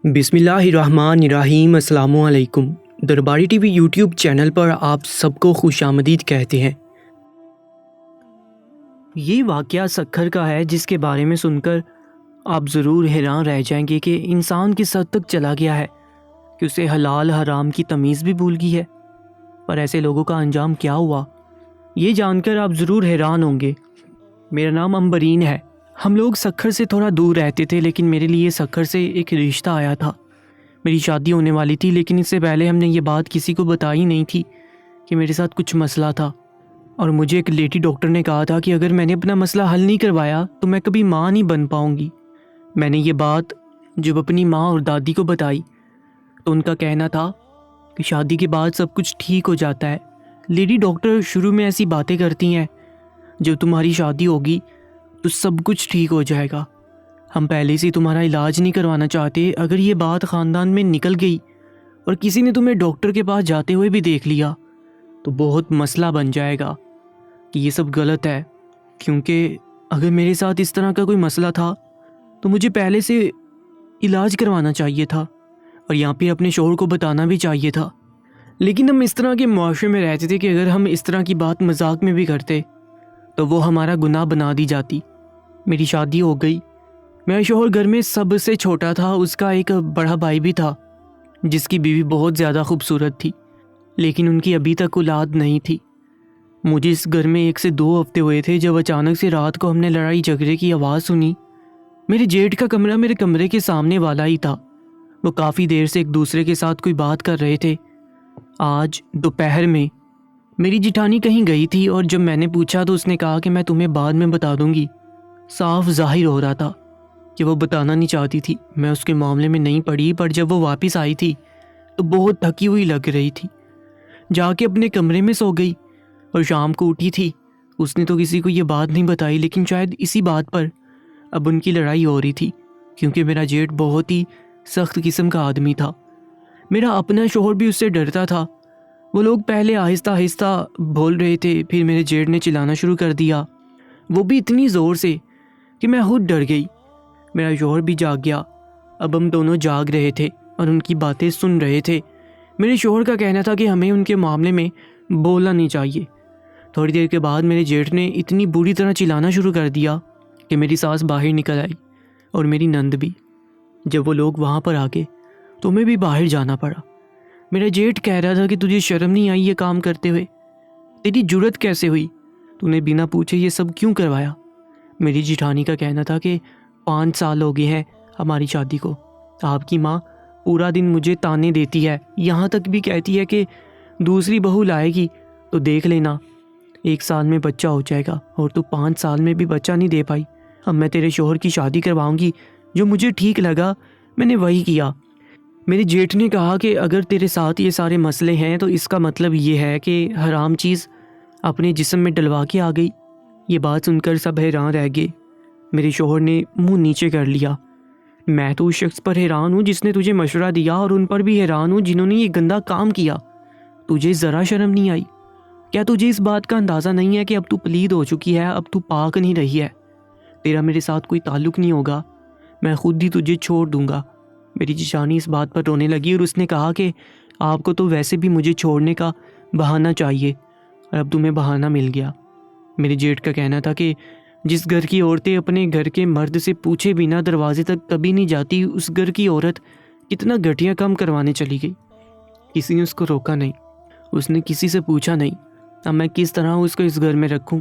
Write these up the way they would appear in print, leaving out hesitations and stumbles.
بسم اللہ الرحمن الرحیم۔ السلام علیکم۔ درباری ٹی وی یوٹیوب چینل پر آپ سب کو خوش آمدید کہتے ہیں۔ یہ واقعہ سکھر کا ہے جس کے بارے میں سن کر آپ ضرور حیران رہ جائیں گے کہ انسان کس حد تک چلا گیا ہے کہ اسے حلال حرام کی تمیز بھی بھول گئی ہے۔ پر ایسے لوگوں کا انجام کیا ہوا، یہ جان کر آپ ضرور حیران ہوں گے۔ میرا نام امبرین ہے۔ ہم لوگ سکھر سے تھوڑا دور رہتے تھے، لیکن میرے لیے سکھر سے ایک رشتہ آیا تھا۔ میری شادی ہونے والی تھی، لیکن اس سے پہلے ہم نے یہ بات کسی کو بتائی نہیں تھی کہ میرے ساتھ کچھ مسئلہ تھا، اور مجھے ایک لیڈی ڈاکٹر نے کہا تھا کہ اگر میں نے اپنا مسئلہ حل نہیں کروایا تو میں کبھی ماں نہیں بن پاؤں گی۔ میں نے یہ بات جب اپنی ماں اور دادی کو بتائی تو ان کا کہنا تھا کہ شادی کے بعد سب کچھ ٹھیک ہو جاتا ہے۔ لیڈی ڈاکٹر شروع میں ایسی باتیں کرتی ہیں، جب تمہاری شادی ہوگی تو سب کچھ ٹھیک ہو جائے گا، ہم پہلے سے تمہارا علاج نہیں کروانا چاہتے۔ اگر یہ بات خاندان میں نکل گئی اور کسی نے تمہیں ڈاکٹر کے پاس جاتے ہوئے بھی دیکھ لیا تو بہت مسئلہ بن جائے گا کہ یہ سب غلط ہے، کیونکہ اگر میرے ساتھ اس طرح کا کوئی مسئلہ تھا تو مجھے پہلے سے علاج کروانا چاہیے تھا اور یہاں پہ اپنے شوہر کو بتانا بھی چاہیے تھا۔ لیکن ہم اس طرح کے معاشرے میں رہتے تھے کہ اگر ہم اس طرح کی بات مذاق میں بھی کرتے تو وہ ہمارا گناہ بنا دی جاتی۔ میری شادی ہو گئی۔ میرا شوہر گھر میں سب سے چھوٹا تھا، اس کا ایک بڑا بھائی بھی تھا جس کی بیوی بہت زیادہ خوبصورت تھی، لیکن ان کی ابھی تک اولاد نہیں تھی۔ مجھے اس گھر میں 1 سے 2 ہفتے ہوئے تھے جب اچانک سے رات کو ہم نے لڑائی جھگڑے کی آواز سنی۔ میرے جیٹھ کا کمرہ میرے کمرے کے سامنے والا ہی تھا۔ وہ کافی دیر سے ایک دوسرے کے ساتھ کوئی بات کر رہے تھے۔ آج دوپہر میں میری جٹھانی کہیں گئی تھی، اور جب میں نے پوچھا تو اس نے کہا کہ میں تمہیں بعد میں بتا دوں گی۔ صاف ظاہر ہو رہا تھا کہ وہ بتانا نہیں چاہتی تھی۔ میں اس کے معاملے میں نہیں پڑی، پر جب وہ واپس آئی تھی تو بہت تھکی ہوئی لگ رہی تھی۔ جا کے اپنے کمرے میں سو گئی اور شام کو اٹھی تھی۔ اس نے تو کسی کو یہ بات نہیں بتائی، لیکن شاید اسی بات پر اب ان کی لڑائی ہو رہی تھی، کیونکہ میرا جیٹ بہت ہی سخت قسم کا آدمی تھا۔ میرا اپنا شوہر بھی اس سے ڈرتا تھا۔ وہ لوگ پہلے آہستہ آہستہ بول رہے تھے، پھر میرے جیٹ نے چلانا شروع کر دیا، وہ بھی اتنی زور سے کہ میں خود ڈر گئی۔ میرا شوہر بھی جاگ گیا۔ اب ہم دونوں جاگ رہے تھے اور ان کی باتیں سن رہے تھے۔ میرے شوہر کا کہنا تھا کہ ہمیں ان کے معاملے میں بولنا نہیں چاہیے۔ تھوڑی دیر کے بعد میرے جیٹھ نے اتنی بری طرح چلانا شروع کر دیا کہ میری ساس باہر نکل آئی اور میری نند بھی۔ جب وہ لوگ وہاں پر آ گئے تو ہمیں بھی باہر جانا پڑا۔ میرا جیٹھ کہہ رہا تھا کہ تجھے شرم نہیں آئی یہ کام کرتے ہوئے؟ تیری جرت کیسے ہوئی؟ تو نے بنا پوچھے یہ سب کیوں کروایا؟ میری جٹھانی کا کہنا تھا کہ 5 سال ہو گئے ہیں ہماری شادی کو، آپ کی ماں پورا دن مجھے تانے دیتی ہے، یہاں تک بھی کہتی ہے کہ دوسری بہو لائے گی تو دیکھ لینا 1 سال میں بچہ ہو جائے گا، اور تو 5 سال میں بھی بچہ نہیں دے پائی۔ اب میں تیرے شوہر کی شادی کرواؤں گی، جو مجھے ٹھیک لگا میں نے وہی کیا۔ میرے جیٹھ نے کہا کہ اگر تیرے ساتھ یہ سارے مسئلے ہیں تو اس کا مطلب یہ ہے کہ حرام چیز اپنے جسم میں ڈلوا کے آ گئی۔ یہ بات سن کر سب حیران رہ گئے۔ میرے شوہر نے منہ نیچے کر لیا۔ میں تو اس شخص پر حیران ہوں جس نے تجھے مشورہ دیا، اور ان پر بھی حیران ہوں جنہوں نے یہ گندا کام کیا۔ تجھے ذرا شرم نہیں آئی؟ کیا تجھے اس بات کا اندازہ نہیں ہے کہ اب تو پلید ہو چکی ہے، اب تو پاک نہیں رہی ہے، تیرا میرے ساتھ کوئی تعلق نہیں ہوگا، میں خود ہی تجھے چھوڑ دوں گا۔ میری جٹھانی اس بات پر رونے لگی اور اس نے کہا کہ آپ کو تو ویسے بھی مجھے چھوڑنے کا بہانہ چاہیے، اور اب تمہیں بہانہ مل گیا۔ میرے جیٹھ کا کہنا تھا کہ جس گھر کی عورتیں اپنے گھر کے مرد سے پوچھے بنا دروازے تک کبھی نہیں جاتی، اس گھر کی عورت کتنا گھٹیا کام کروانے چلی گئی۔ کسی نے اس کو روکا نہیں، اس نے کسی سے پوچھا نہیں۔ اب میں کس طرح اس کو اس گھر میں رکھوں؟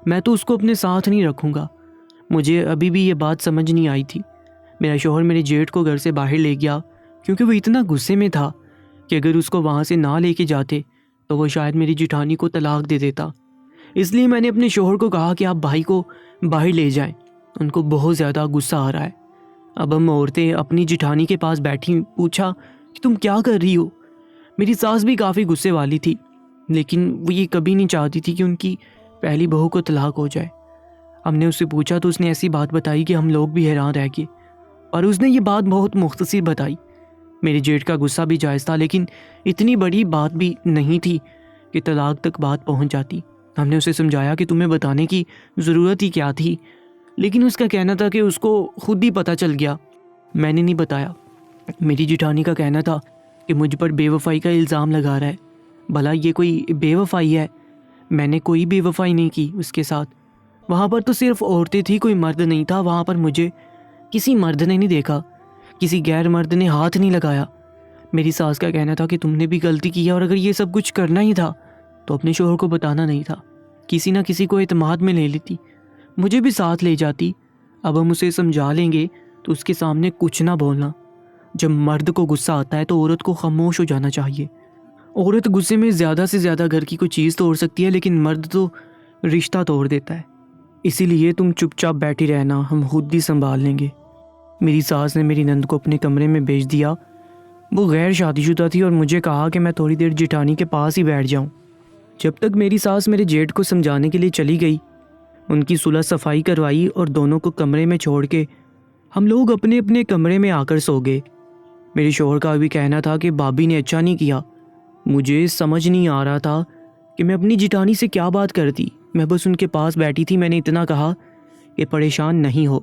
میں تو اس کو اپنے ساتھ نہیں رکھوں گا۔ مجھے ابھی بھی یہ بات سمجھ نہیں آئی تھی۔ میرا شوہر میرے جیٹھ کو گھر سے باہر لے گیا، کیونکہ وہ اتنا غصے میں تھا کہ اگر اس کو وہاں سے نہ لے کے جاتے تو وہ شاید میری جٹھانی کو طلاق دے دیتا۔ اس لیے میں نے اپنے شوہر کو کہا کہ آپ بھائی کو باہر لے جائیں، ان کو بہت زیادہ غصہ آ رہا ہے۔ اب ہم عورتیں اپنی جٹھانی کے پاس بیٹھی، پوچھا کہ تم کیا کر رہی ہو؟ میری ساس بھی کافی غصے والی تھی، لیکن وہ یہ کبھی نہیں چاہتی تھی کہ ان کی پہلی بہو کو طلاق ہو جائے۔ ہم نے اس سے پوچھا تو اس نے ایسی بات بتائی کہ ہم لوگ بھی حیران رہ گئے، اور اس نے یہ بات بہت مختصر بتائی۔ میرے جیٹھ کا غصہ بھی جائز تھا، لیکن اتنی بڑی بات بھی نہیں تھی کہ طلاق تک بات پہنچ جاتی۔ ہم نے اسے سمجھایا کہ تمہیں بتانے کی ضرورت ہی کیا تھی، لیکن اس کا کہنا تھا کہ اس کو خود ہی پتہ چل گیا، میں نے نہیں بتایا۔ میری جٹھانی کا کہنا تھا کہ مجھ پر بے وفائی کا الزام لگا رہا ہے۔ بھلا یہ کوئی بے وفائی ہے؟ میں نے کوئی بے وفائی نہیں کی اس کے ساتھ۔ وہاں پر تو صرف عورتیں تھیں، کوئی مرد نہیں تھا وہاں پر۔ مجھے کسی مرد نے نہیں دیکھا، کسی غیر مرد نے ہاتھ نہیں لگایا۔ میری ساس کا کہنا تھا کہ تم نے بھی غلطی کی ہے، اور اگر یہ سب کچھ کرنا ہی تھا تو اپنے شوہر کو بتانا نہیں تھا، کسی نہ کسی کو اعتماد میں لے لیتی، مجھے بھی ساتھ لے جاتی۔ اب ہم اسے سمجھا لیں گے تو اس کے سامنے کچھ نہ بولنا۔ جب مرد کو غصہ آتا ہے تو عورت کو خاموش ہو جانا چاہیے۔ عورت غصے میں زیادہ سے زیادہ گھر کی کوئی چیز توڑ سکتی ہے، لیکن مرد تو رشتہ توڑ دیتا ہے۔ اسی لیے تم چپ چاپ بیٹھی رہنا، ہم خود ہی سنبھال لیں گے۔ میری ساس نے میری نند کو اپنے کمرے میں بھیج دیا۔ وہ غیر شادی شدہ تھی اور مجھے کہا کہ میں تھوڑی دیر جٹھانی کے پاس ہی بیٹھ جاؤں۔ جب تک میری ساس میرے جیٹھ کو سمجھانے کے لیے چلی گئی، ان کی صلح صفائی کروائی اور دونوں کو کمرے میں چھوڑ کے ہم لوگ اپنے اپنے کمرے میں آ کر سو گئے۔ میرے شوہر کا بھی کہنا تھا کہ بھابھی نے اچھا نہیں کیا۔ مجھے سمجھ نہیں آ رہا تھا کہ میں اپنی جٹھانی سے کیا بات کرتی۔ میں بس ان کے پاس بیٹھی تھی، میں نے اتنا کہا کہ پریشان نہیں ہو،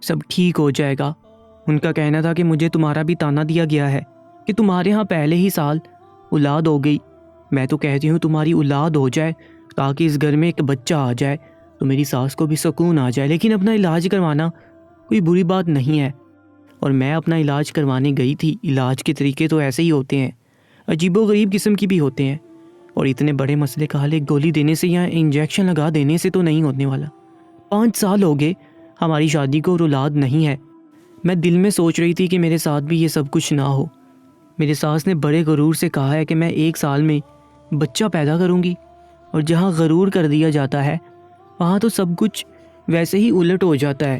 سب ٹھیک ہو جائے گا۔ ان کا کہنا تھا کہ مجھے تمہارا بھی تانا دیا گیا ہے کہ تمہارے ہاں پہلے ہی سال اولاد ہو گئی۔ میں تو کہتی ہوں تمہاری اولاد ہو جائے تاکہ اس گھر میں ایک بچہ آ جائے تو میری ساس کو بھی سکون آ جائے، لیکن اپنا علاج کروانا کوئی بری بات نہیں ہے۔ اور میں اپنا علاج کروانے گئی تھی۔ علاج کے طریقے تو ایسے ہی ہوتے ہیں، عجیب و غریب قسم کی بھی ہوتے ہیں، اور اتنے بڑے مسئلے کا حل ایک گولی دینے سے یا انجیکشن لگا دینے سے تو نہیں ہونے والا۔ 5 سال ہو گئے ہماری شادی کو اور اولاد نہیں ہے۔ میں دل میں سوچ رہی تھی کہ میرے ساتھ بھی یہ سب کچھ نہ ہو۔ میرے ساس نے بڑے غرور سے کہا ہے کہ میں 1 سال میں بچہ پیدا کروں گی، اور جہاں غرور کر دیا جاتا ہے وہاں تو سب کچھ ویسے ہی الٹ ہو جاتا ہے۔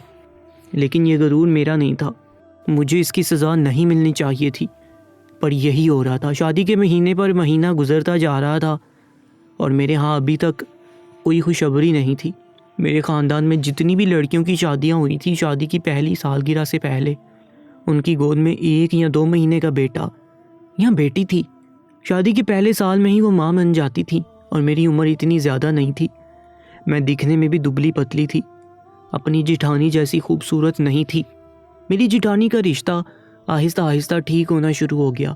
لیکن یہ غرور میرا نہیں تھا، مجھے اس کی سزا نہیں ملنی چاہیے تھی، پر یہی ہو رہا تھا۔ شادی کے مہینے پر مہینہ گزرتا جا رہا تھا اور میرے ہاں ابھی تک کوئی خوشخبری نہیں تھی۔ میرے خاندان میں جتنی بھی لڑکیوں کی شادیاں ہوئی تھیں، شادی کی پہلی سالگرہ سے پہلے ان کی گود میں 1 یا 2 مہینے کا بیٹا یا بیٹی تھی۔ شادی کے پہلے سال میں ہی وہ ماں بن جاتی تھی، اور میری عمر اتنی زیادہ نہیں تھی۔ میں دکھنے میں بھی دبلی پتلی تھی، اپنی جٹھانی جیسی خوبصورت نہیں تھی۔ میری جٹھانی کا رشتہ آہستہ آہستہ ٹھیک ہونا شروع ہو گیا۔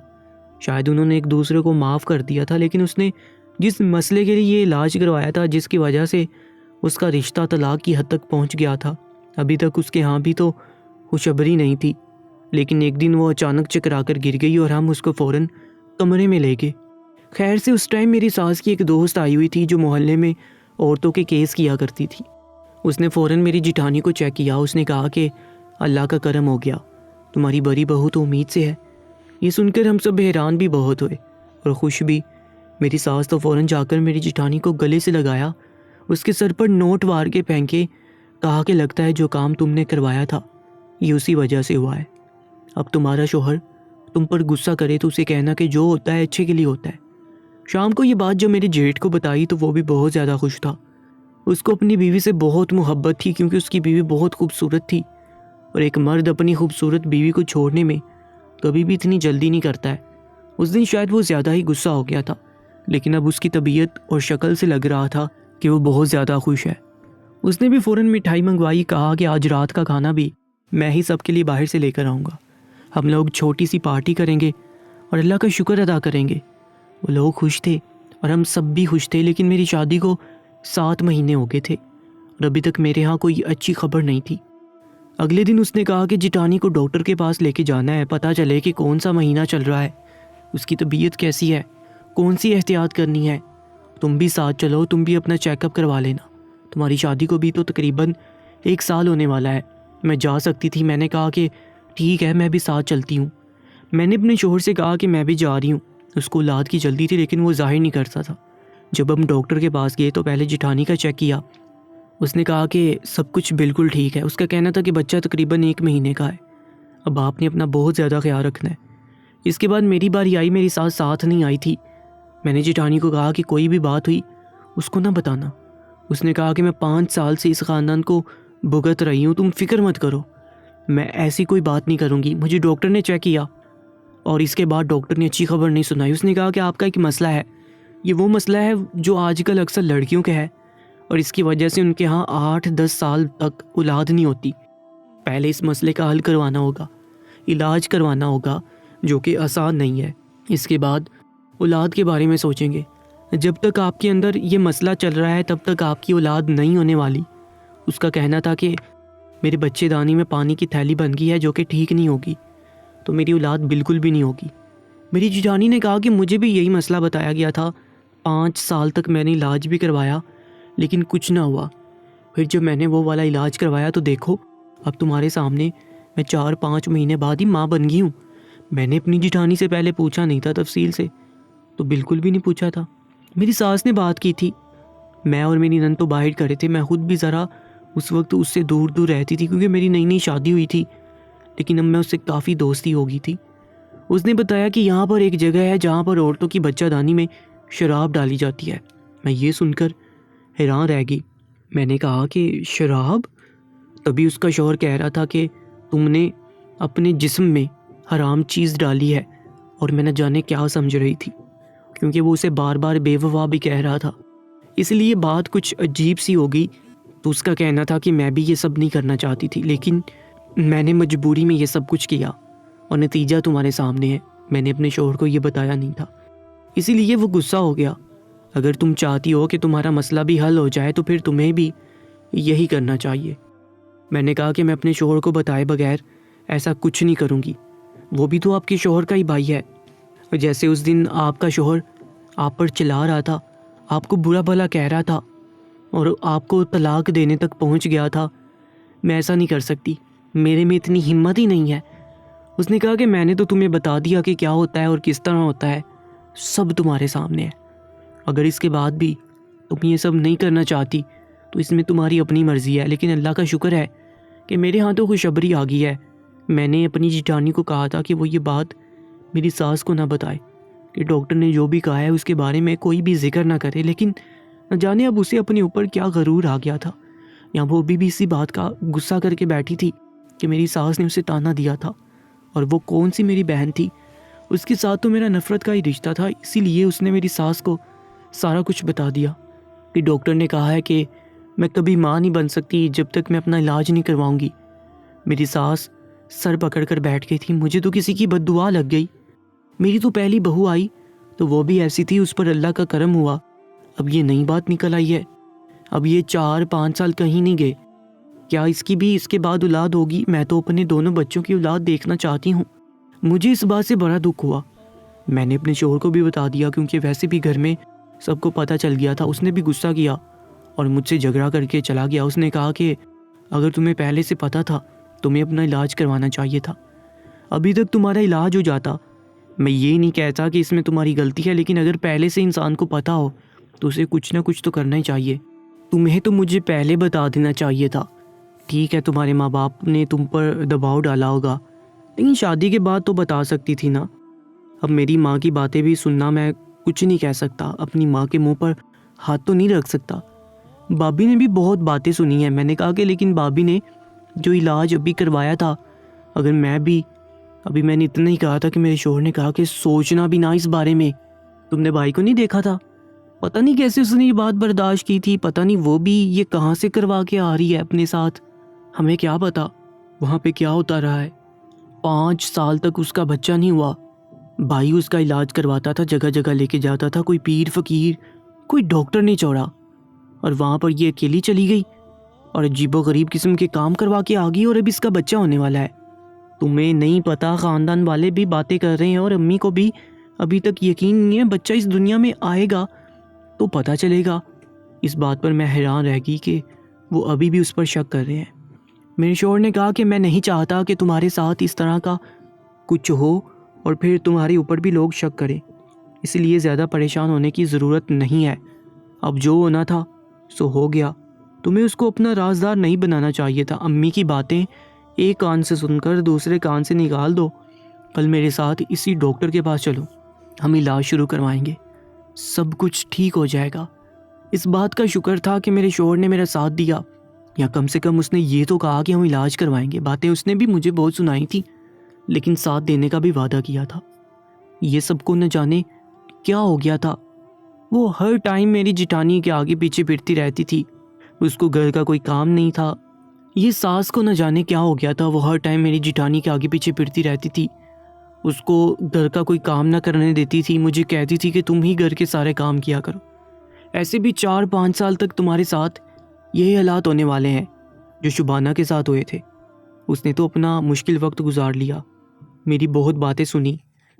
شاید انہوں نے ایک دوسرے کو معاف کر دیا تھا، لیکن اس نے جس مسئلے کے لیے یہ علاج کروایا تھا، جس کی وجہ سے اس کا رشتہ طلاق کی حد تک پہنچ گیا تھا، ابھی تک اس کے ہاں بھی تو خوشخبری نہیں تھی۔ لیکن ایک دن وہ اچانک چکرا کر گر گئی اور ہم اس کو فوراً کمرے میں لے گئے۔ خیر سے اس ٹائم میری ساس کی ایک دوست آئی ہوئی تھی جو محلے میں عورتوں کے کیس کیا کرتی تھی۔ اس نے فوراً میری جٹھانی کو چیک کیا۔ اس نے کہا کہ اللہ کا کرم ہو گیا، تمہاری بڑی بہو تو امید سے ہے۔ یہ سن کر ہم سب حیران بھی بہت ہوئے اور خوش بھی۔ میری ساس تو فوراً جا کر میری جٹھانی کو گلے سے لگایا، اس کے سر پر نوٹ وار کے پھینکے، کہا کہ لگتا ہے جو کام تم نے کروایا تھا یہ اسی وجہ سے ہوا ہے۔ اب تمہارا شوہر تم پر غصہ کرے تو اسے کہنا کہ جو ہوتا ہے اچھے کے لیے ہوتا ہے۔ شام کو یہ بات جب میرے جیٹھ کو بتائی تو وہ بھی بہت زیادہ خوش تھا۔ اس کو اپنی بیوی سے بہت محبت تھی، کیونکہ اس کی بیوی بہت خوبصورت تھی، اور ایک مرد اپنی خوبصورت بیوی کو چھوڑنے میں کبھی بھی اتنی جلدی نہیں کرتا ہے۔ اس دن شاید وہ زیادہ ہی غصہ ہو گیا تھا، لیکن اب اس کی طبیعت اور شکل سے لگ رہا تھا کہ وہ بہت زیادہ خوش ہے۔ اس نے بھی فوراً مٹھائی منگوائی، کہا کہ آج رات کا کھانا بھی میں ہی سب کے لیے باہر سے لے کر آؤں گا، ہم لوگ چھوٹی سی پارٹی کریں گے اور اللہ کا شکر ادا کریں گے۔ وہ لوگ خوش تھے اور ہم سب بھی خوش تھے، لیکن میری شادی کو 7 مہینے ہو گئے تھے اور ابھی تک میرے ہاں کوئی اچھی خبر نہیں تھی۔ اگلے دن اس نے کہا کہ جٹھانی کو ڈاکٹر کے پاس لے کے جانا ہے، پتہ چلے کہ کون سا مہینہ چل رہا ہے، اس کی طبیعت کیسی ہے، کون سی احتیاط کرنی ہے۔ تم بھی ساتھ چلو، تم بھی اپنا چیک اپ کروا لینا، تمہاری شادی کو بھی تو تقریباً 1 سال ہونے والا ہے۔ میں جا سکتی تھی، میں نے کہا کہ ٹھیک ہے میں بھی ساتھ چلتی ہوں۔ میں نے اپنے شوہر سے کہا کہ میں بھی جا رہی ہوں، اس کو اولاد کی جلدی تھی لیکن وہ ظاہر نہیں کرتا تھا۔ جب ہم ڈاکٹر کے پاس گئے تو پہلے جٹھانی کا چیک کیا، اس نے کہا کہ سب کچھ بالکل ٹھیک ہے۔ اس کا کہنا تھا کہ بچہ تقریباً 1 مہینے کا ہے، اب آپ نے اپنا بہت زیادہ خیال رکھنا ہے۔ اس کے بعد میری باری آئی، میری ساس ساتھ نہیں آئی تھی۔ میں نے جٹھانی کو کہا کہ کوئی بھی بات ہوئی اس کو نہ بتانا۔ اس نے کہا کہ میں 5 سال سے اس خاندان کو بھگت رہی ہوں، تم فکر مت کرو، میں ایسی کوئی بات نہیں کروں گی۔ مجھے ڈاکٹر نے چیک کیا اور اس کے بعد ڈاکٹر نے اچھی خبر نہیں سنائی۔ اس نے کہا کہ آپ کا ایک مسئلہ ہے، یہ وہ مسئلہ ہے جو آج کل اکثر لڑکیوں کے ہے، اور اس کی وجہ سے ان کے ہاں 8-10 سال تک اولاد نہیں ہوتی۔ پہلے اس مسئلے کا حل کروانا ہوگا، علاج کروانا ہوگا، جو کہ آسان نہیں ہے۔ اس کے بعد اولاد کے بارے میں سوچیں گے۔ جب تک آپ کے اندر یہ مسئلہ چل رہا ہے تب تک آپ کی اولاد نہیں ہونے والی۔ اس کا کہنا تھا کہ میرے بچے دانی میں پانی کی تھیلی بن گئی ہے جو کہ ٹھیک نہیں ہوگی، تو میری اولاد بالکل بھی نہیں ہوگی۔ میری جیجانی نے کہا کہ مجھے بھی یہی مسئلہ بتایا گیا تھا، 5 سال تک میں نے علاج بھی کروایا لیکن کچھ نہ ہوا۔ پھر جب میں نے وہ والا علاج کروایا تو دیکھو اب تمہارے سامنے میں 4-5 مہینے بعد ہی ماں بن گئی ہوں۔ میں نے اپنی جیٹھانی سے پہلے پوچھا نہیں تھا تفصیل سے، تو بالکل بھی نہیں پوچھا تھا۔ میری ساس نے بات کی تھی، میں اور میری نند تو باہر کھڑے تھے، میں خود بھی ذرا اس وقت اس سے دور دور رہتی تھی کیونکہ میری نئی نئی شادی ہوئی تھی، لیکن اب میں اس سے کافی دوستی ہو گئی تھی۔ اس نے بتایا کہ یہاں پر ایک جگہ ہے جہاں پر عورتوں کی بچہ دانی میں شراب ڈالی جاتی ہے۔ میں یہ سن کر حیران رہ گئی۔ میں نے کہا کہ شراب؟ تبھی اس کا شوہر کہہ رہا تھا کہ تم نے اپنے جسم میں حرام چیز ڈالی ہے، اور میں نہ جانے کیا سمجھ رہی تھی کیونکہ وہ اسے بار بار بے وفا بھی کہہ رہا تھا، اس لیے بات کچھ عجیب سی ہو گئی۔ تو اس کا کہنا تھا کہ میں بھی یہ سب نہیں کرنا چاہتی تھی لیکن میں نے مجبوری میں یہ سب کچھ کیا، اور نتیجہ تمہارے سامنے ہے۔ میں نے اپنے شوہر کو یہ بتایا نہیں تھا، اسی لیے وہ غصہ ہو گیا۔ اگر تم چاہتی ہو کہ تمہارا مسئلہ بھی حل ہو جائے تو پھر تمہیں بھی یہی کرنا چاہیے۔ میں نے کہا کہ میں اپنے شوہر کو بتائے بغیر ایسا کچھ نہیں کروں گی، وہ بھی تو آپ کے شوہر کا ہی بھائی ہے۔ جیسے اس دن آپ کا شوہر آپ پر چلا رہا تھا، آپ کو برا بھلا کہہ رہا تھا اور آپ کو طلاق دینے تک پہنچ گیا تھا، میں ایسا نہیں کر سکتی، میرے میں اتنی ہمت ہی نہیں ہے۔ اس نے کہا کہ میں نے تو تمہیں بتا دیا کہ کیا ہوتا ہے اور کس طرح ہوتا ہے، سب تمہارے سامنے ہے۔ اگر اس کے بعد بھی تم یہ سب نہیں کرنا چاہتی تو اس میں تمہاری اپنی مرضی ہے، لیکن اللہ کا شکر ہے کہ میرے ہاں تو خوشخبری آ گئی ہے۔ میں نے اپنی جیٹھانی کو کہا تھا کہ وہ یہ بات میری ساس کو نہ بتائے، کہ ڈاکٹر نے جو بھی کہا ہے اس کے بارے میں کوئی بھی ذکر نہ کرے، لیکن نہ جانے اب اسے اپنے اوپر کیا غرور آ گیا تھا، یا وہ بھی اسی بات کا غصہ کر کے بیٹھی تھی کہ میری ساس نے اسے تانا دیا تھا، اور وہ کون سی میری بہن تھی، اس کے ساتھ تو میرا نفرت کا ہی رشتہ تھا، اسی لیے اس نے میری ساس کو سارا کچھ بتا دیا کہ ڈاکٹر نے کہا ہے کہ میں کبھی ماں نہیں بن سکتی جب تک میں اپنا علاج نہیں کرواؤں گی۔ میری ساس سر پکڑ کر بیٹھ گئی تھی، مجھے تو کسی کی بد دعا لگ گئی۔ میری تو پہلی بہو آئی تو وہ بھی ایسی تھی، اس پر اللہ کا کرم ہوا۔ اب یہ نئی بات نکل آئی ہے، اب یہ 4-5 سال کہیں نہیں گئے، کیا اس کی بھی اس کے بعد اولاد ہوگی؟ میں تو اپنے دونوں بچوں کی اولاد دیکھنا چاہتی ہوں۔ مجھے اس بات سے بڑا دکھ ہوا۔ میں نے اپنے شوہر کو بھی بتا دیا کیونکہ ویسے بھی گھر میں سب کو پتہ چل گیا تھا۔ اس نے بھی غصہ کیا اور مجھ سے جھگڑا کر کے چلا گیا۔ اس نے کہا کہ اگر تمہیں پہلے سے پتہ تھا تمہیں اپنا علاج کروانا چاہیے تھا، ابھی تک تمہارا علاج ہو جاتا۔ میں یہ نہیں کہتا کہ اس میں تمہاری غلطی ہے، لیکن اگر پہلے سے انسان کو پتہ ہو تو اسے کچھ نہ کچھ تو کرنا ہی چاہیے۔ تمہیں تو مجھے پہلے بتا دینا چاہیے تھا۔ ٹھیک ہے تمہارے ماں باپ نے تم پر دباؤ ڈالا ہوگا، لیکن شادی کے بعد تو بتا سکتی تھی نا۔ اب میری ماں کی باتیں بھی سننا، میں کچھ نہیں کہہ سکتا، اپنی ماں کے منہ پر ہاتھ تو نہیں رکھ سکتا۔ بابی نے بھی بہت باتیں سنی ہیں۔ میں نے کہا کہ لیکن بابی نے جو علاج ابھی کروایا تھا، اگر میں بھی ابھی میں نے اتنا ہی کہا تھا کہ میرے شوہر نے کہا کہ سوچنا بھی نہ اس بارے میں، تم نے بھائی کو نہیں دیکھا تھا، پتہ نہیں کیسے اس نے یہ بات برداشت کی تھی، پتہ نہیں وہ بھی یہ کہاں سے کروا کے آ رہی ہے اپنے ساتھ، ہمیں کیا پتا وہاں پہ کیا ہوتا رہا ہے۔ 5 سال تک اس کا بچہ نہیں ہوا، بھائی اس کا علاج کرواتا تھا، جگہ جگہ لے کے جاتا تھا، کوئی پیر فقیر کوئی ڈاکٹر نہیں چھوڑا، اور وہاں پر یہ اکیلی چلی گئی اور عجیب و غریب قسم کے کام کروا کے آ گئی، اور اب اس کا بچہ ہونے والا ہے۔ تمہیں نہیں پتا، خاندان والے بھی باتیں کر رہے ہیں اور امی کو بھی ابھی تک یقین نہیں ہے، بچہ اس دنیا میں آئے گا تو پتہ چلے گا۔ اس بات پر میں حیران رہ گئی کہ وہ ابھی بھی اس پر شک کر رہے ہیں۔ میرے شوہر نے کہا کہ میں نہیں چاہتا کہ تمہارے ساتھ اس طرح کا کچھ ہو اور پھر تمہارے اوپر بھی لوگ شک کریں، اس لیے زیادہ پریشان ہونے کی ضرورت نہیں ہے۔ اب جو ہونا تھا سو ہو گیا، تمہیں اس کو اپنا رازدار نہیں بنانا چاہیے تھا۔ امی کی باتیں ایک کان سے سن کر دوسرے کان سے نکال دو۔ کل میرے ساتھ اسی ڈاکٹر کے پاس چلو، ہم علاج شروع کروائیں گے، سب کچھ ٹھیک ہو جائے گا۔ اس بات کا شکر تھا کہ میرے شوہر نے میرا ساتھ دیا، یا کم سے کم اس نے یہ تو کہا کہ ہم علاج کروائیں گے۔ باتیں اس نے بھی مجھے بہت سنائی تھی، لیکن ساتھ دینے کا بھی وعدہ کیا تھا۔ یہ سب کو نہ جانے کیا ہو گیا تھا، وہ ہر ٹائم میری جٹانی کے آگے پیچھے پھرتی رہتی تھی، اس کو گھر کا کوئی کام نہیں تھا، یہ ساس کو نہ جانے کیا ہو گیا تھا، وہ ہر ٹائم میری جٹھانی کے آگے پیچھے پھرتی رہتی تھی، اس کو گھر کا کوئی کام نہ کرنے دیتی تھی، مجھے کہتی تھی کہ تم ہی گھر کے سارے کام کیا کرو۔ ایسے بھی 4-5 سال تک تمہارے ساتھ یہی حالات ہونے والے ہیں جو شبانہ کے ساتھ ہوئے تھے۔ اس نے تو اپنا مشکل وقت گزار لیا، میری بہت باتیں سنی،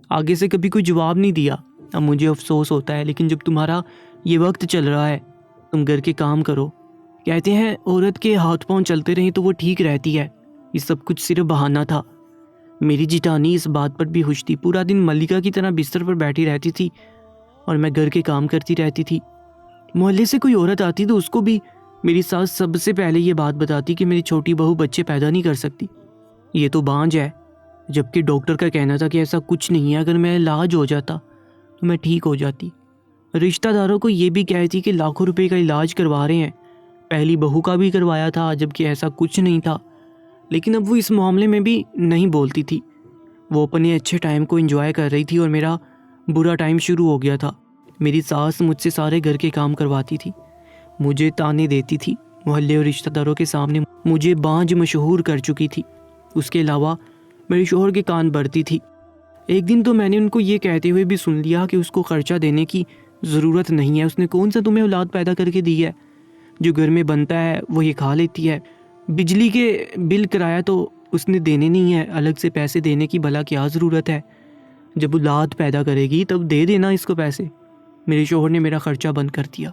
آگے سے کبھی کوئی جواب نہیں دیا۔ اب مجھے افسوس ہوتا ہے، لیکن جب تمہارا یہ وقت چل رہا ہے تم گھر کے کام کرو۔ کہتے ہیں عورت کے ہاتھ پاؤں چلتے رہیں تو وہ ٹھیک رہتی ہے، یہ سب کچھ صرف بہانہ تھا۔ میری جٹھانی اس بات پر بھی خوش تھی، پورا دن ملکہ کی طرح بستر پر بیٹھی رہتی تھی اور میں گھر کے کام کرتی رہتی تھی۔ محلے سے کوئی عورت آتی تو اس کو بھی میری ساس سب سے پہلے یہ بات بتاتی کہ میری چھوٹی بہو بچے پیدا نہیں کر سکتی، یہ تو بانجھ ہے، جبکہ ڈاکٹر کا کہنا تھا کہ ایسا کچھ نہیں ہے، اگر میں علاج ہو جاتا تو میں ٹھیک ہو جاتی۔ رشتہ داروں کو یہ بھی کہتی کہ لاکھوں روپے کا علاج کروا رہے ہیں، پہلی بہو کا بھی کروایا تھا جبکہ ایسا کچھ نہیں تھا، لیکن اب وہ اس معاملے میں بھی نہیں بولتی تھی۔ وہ اپنے اچھے ٹائم کو انجوائے کر رہی تھی اور میرا برا ٹائم شروع ہو گیا تھا۔ میری ساس مجھ سے سارے گھر کے کام کرواتی تھی، مجھے تانے دیتی تھی، محلے اور رشتہ داروں کے سامنے مجھے بانجھ مشہور کر چکی تھی۔ اس کے علاوہ میرے شوہر کے کان بھرتی تھی۔ ایک دن تو میں نے ان کو یہ کہتے ہوئے بھی سن لیا کہ اس کو خرچہ دینے کی ضرورت نہیں ہے، اس نے کون سا تمہیں اولاد پیدا کر کے دی ہے، جو گھر میں بنتا ہے وہ یہ کھا لیتی ہے، بجلی کے بل کرایہ تو اس نے دینے نہیں ہے، الگ سے پیسے دینے کی بھلا کیا ضرورت ہے، جب اولاد پیدا کرے گی تب دے دینا اس کو پیسے۔ میرے شوہر نے میرا خرچہ بند کر دیا،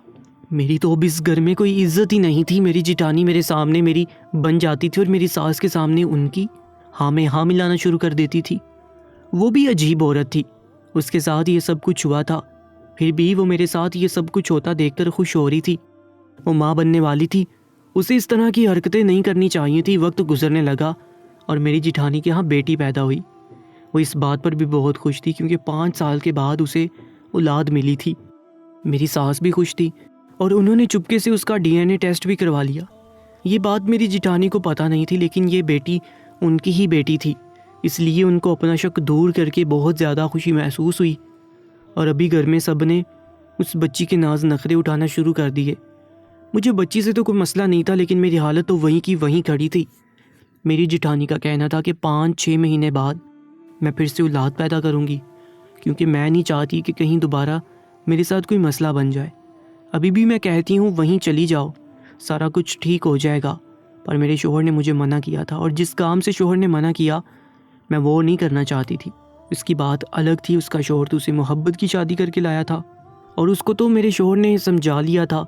میری تو اب اس گھر میں کوئی عزت ہی نہیں تھی۔ میری جٹھانی میرے سامنے میری بن جاتی تھی اور میری ساس کے سامنے ان کی ہاں میں ہاں ملانا شروع کر دیتی تھی۔ وہ بھی عجیب عورت تھی، اس کے ساتھ یہ سب کچھ ہوا تھا، پھر بھی وہ میرے ساتھ یہ سب کچھ ہوتا دیکھ کر خوش ہو رہی تھی۔ وہ ماں بننے والی تھی، اسے اس طرح کی حرکتیں نہیں کرنی چاہیے تھی۔ وقت گزرنے لگا اور میری جٹھانی کے ہاں بیٹی پیدا ہوئی۔ وہ اس بات پر بھی بہت خوش تھی کیونکہ 5 سال کے بعد اسے اولاد ملی تھی۔ میری ساس بھی خوش تھی اور انہوں نے چپکے سے اس کا DNA ٹیسٹ بھی کروا لیا۔ یہ بات میری جٹھانی کو پتہ نہیں تھی، لیکن یہ بیٹی ان کی ہی بیٹی تھی، اس لیے ان کو اپنا شک دور کر کے بہت زیادہ خوشی محسوس ہوئی۔ اور ابھی گھر میں سب نے اس بچی کے ناز نخرے اٹھانا شروع کر دیے۔ مجھے بچی سے تو کوئی مسئلہ نہیں تھا، لیکن میری حالت تو وہیں کی وہیں کھڑی تھی۔ میری جٹھانی کا کہنا تھا کہ 5-6 مہینے بعد میں پھر سے اولاد پیدا کروں گی، کیونکہ میں نہیں چاہتی کہ کہیں دوبارہ میرے ساتھ کوئی مسئلہ بن جائے۔ ابھی بھی میں کہتی ہوں وہیں چلی جاؤ، سارا کچھ ٹھیک ہو جائے گا، پر میرے شوہر نے مجھے منع کیا تھا، اور جس کام سے شوہر نے منع کیا میں وہ نہیں کرنا چاہتی تھی۔ اس کی بات الگ تھی، اس کا شوہر تو اسے محبت کی شادی کر کے لایا تھا، اور اس کو تو میرے شوہر نے سمجھا لیا تھا۔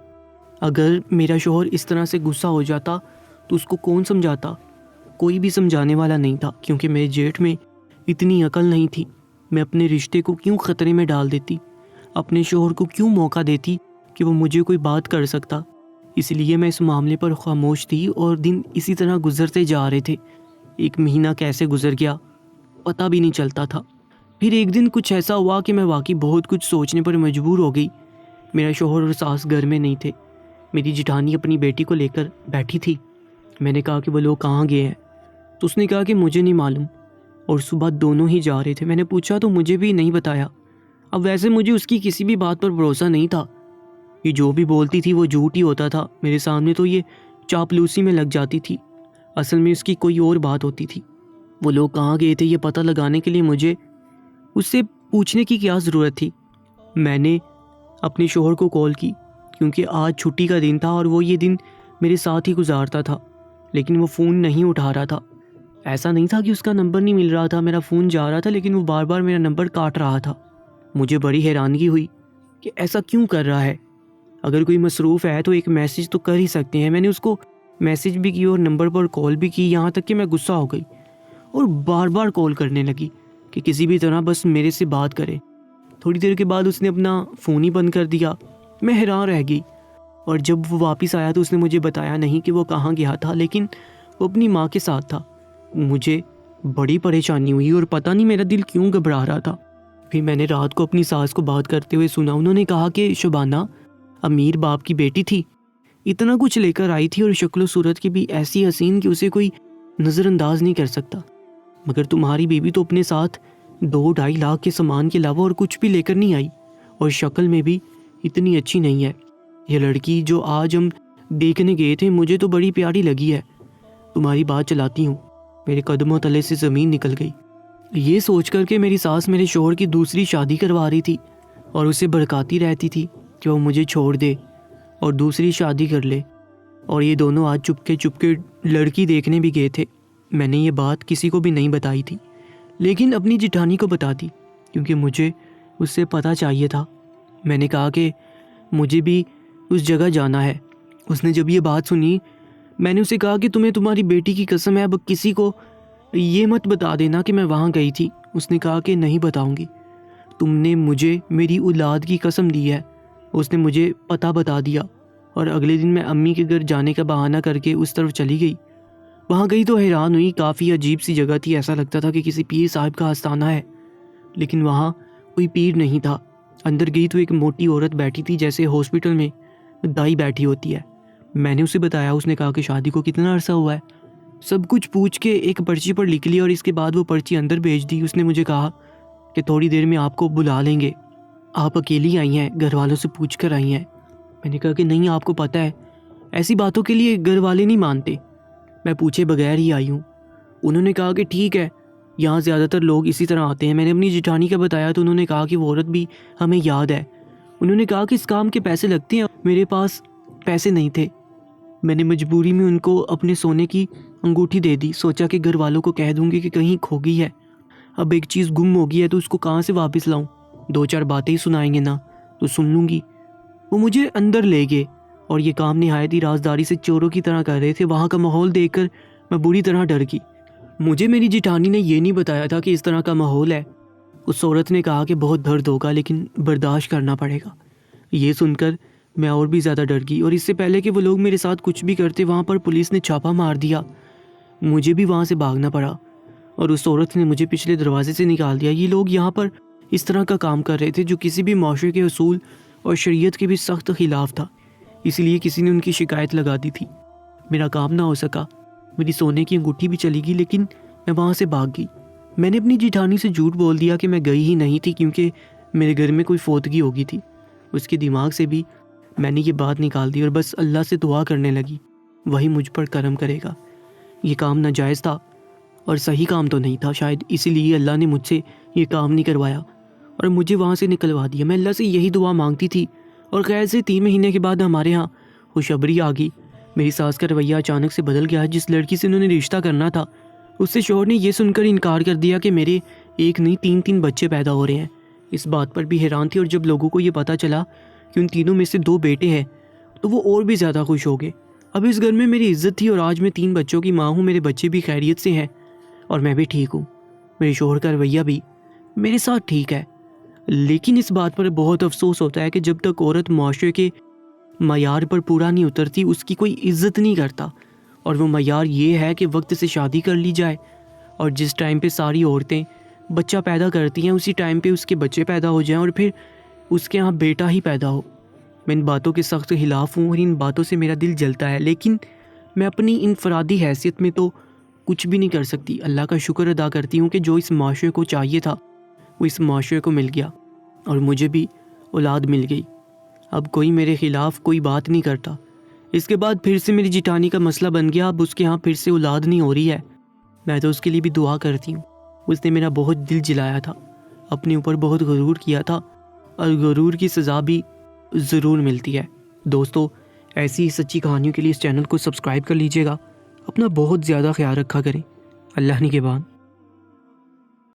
اگر میرا شوہر اس طرح سے غصہ ہو جاتا تو اس کو کون سمجھاتا؟ کوئی بھی سمجھانے والا نہیں تھا، کیونکہ میرے جیٹھ میں اتنی عقل نہیں تھی۔ میں اپنے رشتے کو کیوں خطرے میں ڈال دیتی، اپنے شوہر کو کیوں موقع دیتی کہ وہ مجھے کوئی بات کر سکتا؟ اس لیے میں اس معاملے پر خاموش تھی، اور دن اسی طرح گزرتے جا رہے تھے۔ 1 مہینہ کیسے گزر گیا پتہ بھی نہیں چلتا تھا۔ پھر ایک دن کچھ ایسا ہوا کہ میں واقعی بہت کچھ سوچنے پر مجبور ہو گئی۔ میرا شوہر اور ساس گھر میں نہیں تھے، میری جٹھانی اپنی بیٹی کو لے کر بیٹھی تھی۔ میں نے کہا کہ وہ لوگ کہاں گئے ہیں؟ تو اس نے کہا کہ مجھے نہیں معلوم، اور صبح دونوں ہی جا رہے تھے۔ میں نے پوچھا تو مجھے بھی نہیں بتایا۔ اب ویسے مجھے اس کی کسی بھی بات پر بھروسہ نہیں تھا، یہ جو بھی بولتی تھی وہ جھوٹ ہی ہوتا تھا۔ میرے سامنے تو یہ چاپلوسی میں لگ جاتی تھی، اصل میں اس کی کوئی اور بات ہوتی تھی۔ وہ لوگ کہاں گئے تھے یہ پتہ لگانے کے لیے مجھے اس سے پوچھنے کی کیا ضرورت تھی؟ میں نے اپنے شوہر کو کال کی، کیونکہ آج چھٹی کا دن تھا اور وہ یہ دن میرے ساتھ ہی گزارتا تھا، لیکن وہ فون نہیں اٹھا رہا تھا۔ ایسا نہیں تھا کہ اس کا نمبر نہیں مل رہا تھا، میرا فون جا رہا تھا، لیکن وہ بار بار میرا نمبر کاٹ رہا تھا۔ مجھے بڑی حیرانگی ہوئی کہ ایسا کیوں کر رہا ہے؟ اگر کوئی مصروف ہے تو ایک میسج تو کر ہی سکتے ہیں۔ میں نے اس کو میسج بھی کی اور نمبر پر کال بھی کی، یہاں تک کہ میں غصہ ہو گئی اور بار بار کال کرنے لگی کہ کسی بھی طرح بس میرے سے بات کرے۔ تھوڑی دیر کے بعد اس نے اپنا فون ہی بند کر دیا۔ میں حیران رہ گئی، اور جب وہ واپس آیا تو اس نے مجھے بتایا نہیں کہ وہ کہاں گیا تھا، لیکن وہ اپنی ماں کے ساتھ تھا۔ مجھے بڑی پریشانی ہوئی اور پتہ نہیں میرا دل کیوں گھبرا رہا تھا۔ پھر میں نے رات کو اپنی ساس کو بات کرتے ہوئے سنا، انہوں نے کہا کہ شبانہ امیر باپ کی بیٹی تھی، اتنا کچھ لے کر آئی تھی، اور شکل و صورت کی بھی ایسی حسین کہ اسے کوئی نظر انداز نہیں کر سکتا، مگر تمہاری بیوی تو اپنے ساتھ 2-2.5 لاکھ کے سامان کے علاوہ اور کچھ بھی لے کر نہیں آئی، اور شکل میں بھی اتنی اچھی نہیں ہے۔ یہ لڑکی جو آج ہم دیکھنے گئے تھے مجھے تو بڑی پیاری لگی ہے، تمہاری بات چلاتی ہوں۔ میرے قدموں تلے سے زمین نکل گئی، یہ سوچ کر کہ میری ساس میرے شوہر کی دوسری شادی کروا رہی تھی اور اسے بھڑکاتی رہتی تھی کہ وہ مجھے چھوڑ دے اور دوسری شادی کر لے، اور یہ دونوں آج چپ کے لڑکی دیکھنے بھی گئے تھے۔ میں نے یہ بات کسی کو بھی نہیں بتائی تھی، لیکن اپنی جٹھانی کو بتا دی کیونکہ مجھے اس سے پتہ چاہیے تھا۔ میں نے کہا کہ مجھے بھی اس جگہ جانا ہے۔ اس نے جب یہ بات سنی، میں نے اسے کہا کہ تمہیں تمہاری بیٹی کی قسم ہے اب کسی کو یہ مت بتا دینا کہ میں وہاں گئی تھی۔ اس نے کہا کہ نہیں بتاؤں گی، تم نے مجھے میری اولاد کی قسم دی ہے۔ اس نے مجھے پتہ بتا دیا اور اگلے دن میں امی کے گھر جانے کا بہانہ کر کے اس طرف چلی گئی۔ وہاں گئی تو حیران ہوئی، کافی عجیب سی جگہ تھی، ایسا لگتا تھا کہ کسی پیر صاحب کا آستانہ ہے، لیکن وہاں کوئی پیر نہیں تھا۔ اندر گئی تو ایک موٹی عورت بیٹھی تھی، جیسے ہاسپٹل میں دائی بیٹھی ہوتی ہے۔ میں نے اسے بتایا، اس نے کہا کہ شادی کو کتنا عرصہ ہوا ہے، سب کچھ پوچھ کے ایک پرچی پر لکھ لی اور اس کے بعد وہ پرچی اندر بھیج دی۔ اس نے مجھے کہا کہ تھوڑی دیر میں آپ کو بلا لیں گے، آپ اکیلی آئی ہیں، گھر والوں سے پوچھ کر آئی ہیں؟ میں نے کہا کہ نہیں، آپ کو پتہ ہے ایسی باتوں کے لیے گھر والے نہیں مانتے، میں پوچھے بغیر ہی آئی ہوں۔ انہوں نے کہا کہ ٹھیک ہے، یہاں زیادہ تر لوگ اسی طرح آتے ہیں۔ میں نے اپنی جٹھانی کا بتایا تو انہوں نے کہا کہ وہ عورت بھی ہمیں یاد ہے۔ انہوں نے کہا کہ اس کام کے پیسے لگتے ہیں، میرے پاس پیسے نہیں تھے۔ میں نے مجبوری میں ان کو اپنے سونے کی انگوٹھی دے دی، سوچا کہ گھر والوں کو کہہ دوں گی کہ کہیں کھو گئی ہے، اب ایک چیز گم ہو گئی ہے تو اس کو کہاں سے واپس لاؤں، دو چار باتیں ہی سنائیں گے نا تو سن لوں گی۔ وہ مجھے اندر لے گئے اور یہ کام نہایت ہی رازداری سے چوروں کی طرح کر رہے تھے۔ وہاں کا ماحول دیکھ کر میں بری طرح ڈر گئی۔ مجھے میری جٹھانی نے یہ نہیں بتایا تھا کہ اس طرح کا ماحول ہے۔ اس عورت نے کہا کہ بہت درد ہوگا لیکن برداشت کرنا پڑے گا۔ یہ سن کر میں اور بھی زیادہ ڈر گئی، اور اس سے پہلے کہ وہ لوگ میرے ساتھ کچھ بھی کرتے، وہاں پر پولیس نے چھاپا مار دیا، مجھے بھی وہاں سے بھاگنا پڑا اور اس عورت نے مجھے پچھلے دروازے سے نکال دیا۔ یہ لوگ یہاں پر اس طرح کا کام کر رہے تھے جو کسی بھی معاشرے کے اصول اور شریعت کے بھی سخت خلاف تھا، اس لیے کسی نے ان کی شکایت لگا دی تھی۔ میرا کام نہ ہو سکا، میری سونے کی انگوٹھی بھی چلی گئی، لیکن میں وہاں سے بھاگ گئی۔ میں نے اپنی جٹھانی سے جھوٹ بول دیا کہ میں گئی ہی نہیں تھی کیونکہ میرے گھر میں کوئی فوتگی ہو گئی تھی۔ اس کے دماغ سے بھی میں نے یہ بات نکال دی اور بس اللہ سے دعا کرنے لگی، وہی مجھ پر کرم کرے گا۔ یہ کام ناجائز تھا اور صحیح کام تو نہیں تھا، شاید اسی لیے اللہ نے مجھ سے یہ کام نہیں کروایا اور مجھے وہاں سے نکلوا دیا۔ میں اللہ سے یہی دعا مانگتی تھی، اور خیر سے 3 مہینے کے بعد ہمارے ہاں خوشخبری آ گئی۔ میری ساس کا رویہ اچانک سے بدل گیا۔ جس لڑکی سے انہوں نے رشتہ کرنا تھا، اس سے شوہر نے یہ سن کر انکار کر دیا کہ میرے ایک نہیں 3 بچے پیدا ہو رہے ہیں۔ اس بات پر بھی حیران تھی، اور جب لوگوں کو یہ پتہ چلا کہ ان تینوں میں سے 2 بیٹے ہیں تو وہ اور بھی زیادہ خوش ہو گئے۔ اب اس گھر میں میری عزت تھی اور آج میں 3 بچوں کی ماں ہوں، میرے بچے بھی خیریت سے ہیں اور میں بھی ٹھیک ہوں۔ میرے شوہر کا رویہ بھی میرے ساتھ ٹھیک ہے، لیکن اس بات پر بہت افسوس ہوتا ہے کہ جب تک عورت معاشرے کے معیار پر پورا نہیں اترتی، اس کی کوئی عزت نہیں کرتا، اور وہ معیار یہ ہے کہ وقت سے شادی کر لی جائے، اور جس ٹائم پہ ساری عورتیں بچہ پیدا کرتی ہیں اسی ٹائم پہ اس کے بچے پیدا ہو جائیں اور پھر اس کے ہاں بیٹا ہی پیدا ہو۔ میں ان باتوں کے سخت خلاف ہوں اور ان باتوں سے میرا دل جلتا ہے، لیکن میں اپنی انفرادی حیثیت میں تو کچھ بھی نہیں کر سکتی۔ اللہ کا شکر ادا کرتی ہوں کہ جو اس معاشرے کو چاہیے تھا وہ اس معاشرے کو مل گیا اور مجھے بھی اولاد مل گئی۔ اب کوئی میرے خلاف کوئی بات نہیں کرتا۔ اس کے بعد پھر سے میری جٹھانی کا مسئلہ بن گیا، اب اس کے ہاں پھر سے اولاد نہیں ہو رہی ہے۔ میں تو اس کے لیے بھی دعا کرتی ہوں۔ اس نے میرا بہت دل جلایا تھا، اپنے اوپر بہت غرور کیا تھا، اور غرور کی سزا بھی ضرور ملتی ہے۔ دوستو، ایسی ہی سچی کہانیوں کے لیے اس چینل کو سبسکرائب کر لیجئے گا۔ اپنا بہت زیادہ خیال رکھا کریں۔ اللہ نگہبان۔